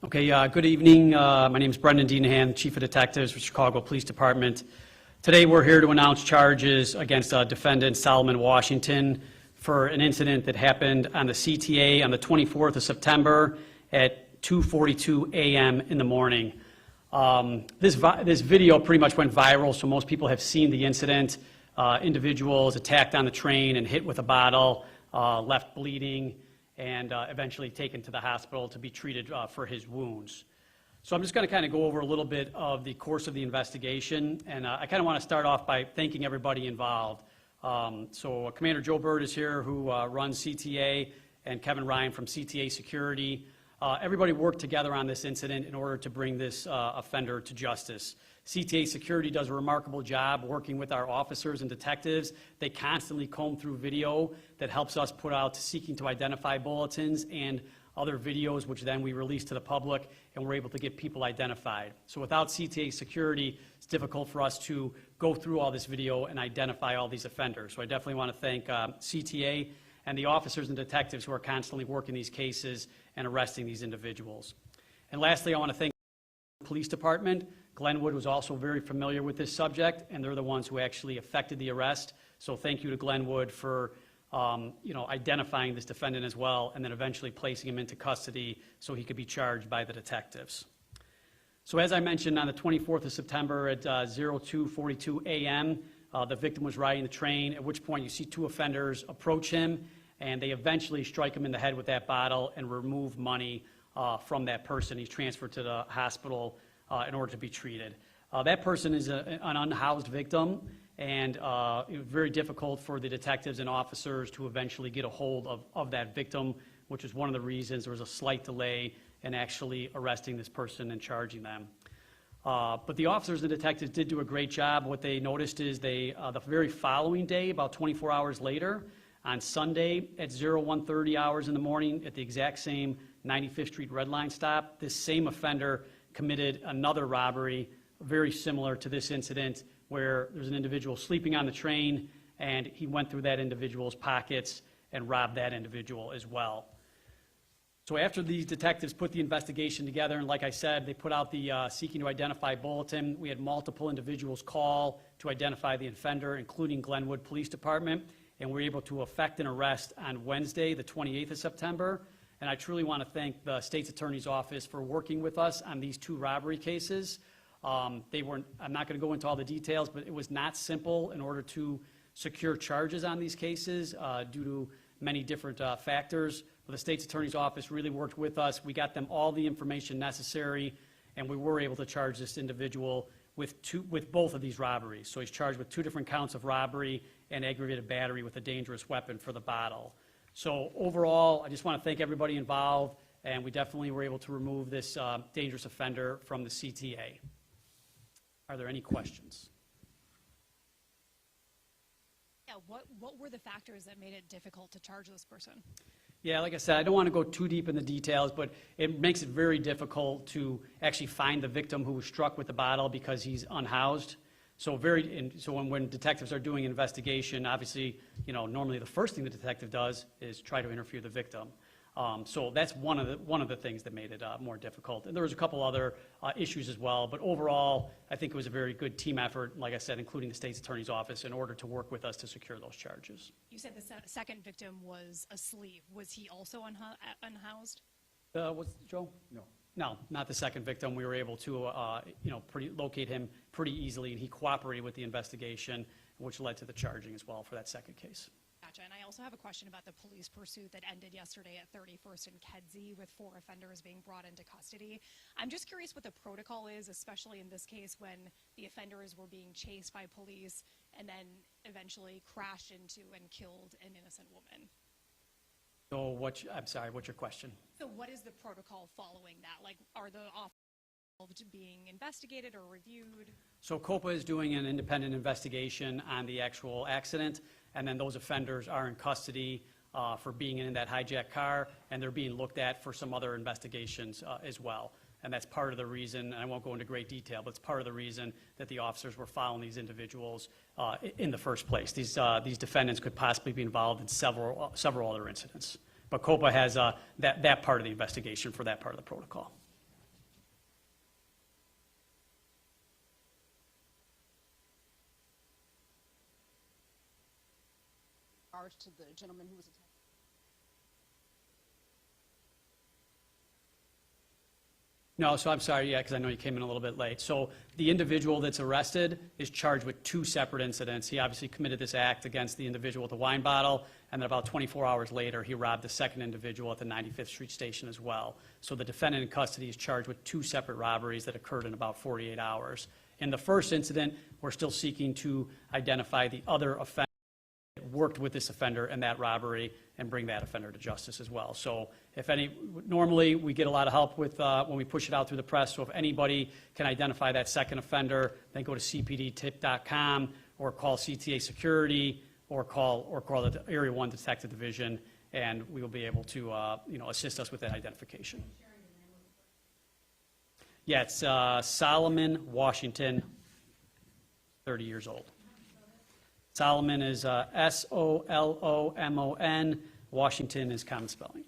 Okay, good evening. My name is Brendan Deanahan, Chief of Detectives for Chicago Police Department. Today we're here to announce charges against defendant Solomon Washington for an incident that happened on the CTA on the 24th of September at 2:42 a.m. in the morning. This video pretty much went viral, so most people have seen the incident. Individuals attacked on the train and hit with a bottle, left bleeding, and eventually taken to the hospital to be treated for his wounds. So I'm just going to kind of go over a little bit of the course of the investigation, and I kind of want to start off by thanking everybody involved. So Commander Joe Bird is here, who runs CTA, and Kevin Ryan from CTA Security. Everybody worked together on this incident in order to bring this offender to justice. CTA Security does a remarkable job working with our officers and detectives. They constantly comb through video that helps us put out seeking to identify bulletins and other videos, which then we release to the public, and we're able to get people identified. So without CTA Security, it's difficult for us to go through all this video and identify all these offenders. So I definitely want to thank CTA and the officers and detectives who are constantly working these cases and arresting these individuals. And lastly, I want to thank the police department. Glenwood was also very familiar with this subject, and they're the ones who actually effected the arrest. So thank you to Glenwood for identifying this defendant as well, and then eventually placing him into custody so he could be charged by the detectives. So as I mentioned, on the 24th of September at 02:42 a.m., the victim was riding the train, at which point you see two offenders approach him, and they eventually strike him in the head with that bottle and remove money from that person. He's transferred to the hospital in order to be treated. That person is an unhoused victim, and it was very difficult for the detectives and officers to eventually get a hold of that victim, which is one of the reasons there was a slight delay in actually arresting this person and charging them. But the officers and detectives did do a great job. What they noticed is the very following day, about 24 hours later, on Sunday at 01:30 hours in the morning at the exact same 95th Street Red Line stop, this same offender committed another robbery very similar to this incident, where there's an individual sleeping on the train, and he went through that individual's pockets and robbed that individual as well. So after these detectives put the investigation together, and like I said, they put out the seeking to identify bulletin, we had multiple individuals call to identify the offender, including Glenwood Police Department, and we were able to effect an arrest on Wednesday, the 28th of September. And I truly want to thank the State's Attorney's Office for working with us on these two robbery cases. I'm not going to go into all the details, but it was not simple in order to secure charges on these cases due to many different factors. But the State's Attorney's Office really worked with us. We got them all the information necessary, and we were able to charge this individual with both of these robberies. So he's charged with 2 different counts of robbery and aggravated battery with a dangerous weapon for the bottle. So overall, I just want to thank everybody involved, and we definitely were able to remove this dangerous offender from the CTA. Are there any questions? Yeah, what were the factors that made it difficult to charge this person? Yeah, like I said, I don't want to go too deep in the details, but it makes it very difficult to actually find the victim who was struck with the bottle because he's unhoused. So when detectives are doing an investigation, obviously, normally the first thing the detective does is try to interview the victim. So that's one of the things that made it more difficult. And there was a couple other issues as well, but overall, I think it was a very good team effort, like I said, including the State's Attorney's Office, in order to work with us to secure those charges. You said the second victim was asleep. Was he also unhoused? Joe? No. No, not the second victim. We were able to, locate him pretty easily, and he cooperated with the investigation, which led to the charging as well for that second case. Gotcha. And I also have a question about the police pursuit that ended yesterday at 31st and Kedzie with 4 offenders being brought into custody. I'm just curious what the protocol is, especially in this case when the offenders were being chased by police and then eventually crashed into and killed an innocent woman. So I'm sorry, what's your question? So what is the protocol following that? Like, are the officers being investigated or reviewed? So COPA is doing an independent investigation on the actual accident, and then those offenders are in custody for being in that hijacked car, and they're being looked at for some other investigations as well. And that's part of the reason, and I won't go into great detail, but it's part of the reason that the officers were following these individuals in the first place. These defendants could possibly be involved in several other incidents. But COPA has that part of the investigation for that part of the protocol. charge to the gentleman who was attacked? No, so I'm sorry, yeah, because I know you came in a little bit late. So the individual that's arrested is charged with 2 separate incidents. He obviously committed this act against the individual with the wine bottle, and then about 24 hours later, he robbed the second individual at the 95th Street Station as well. So the defendant in custody is charged with 2 separate robberies that occurred in about 48 hours. In the first incident, we're still seeking to identify the other offender that worked with this offender in that robbery and bring that offender to justice as well. So if any, normally we get a lot of help with when we push it out through the press. So if anybody can identify that second offender, then go to cpdtip.com or call CTA Security or call the Area 1 Detective Division, and we will be able to assist us with that identification. Yeah, it's Solomon Washington, 30 years old. Solomon is Solomon. Washington is common spelling.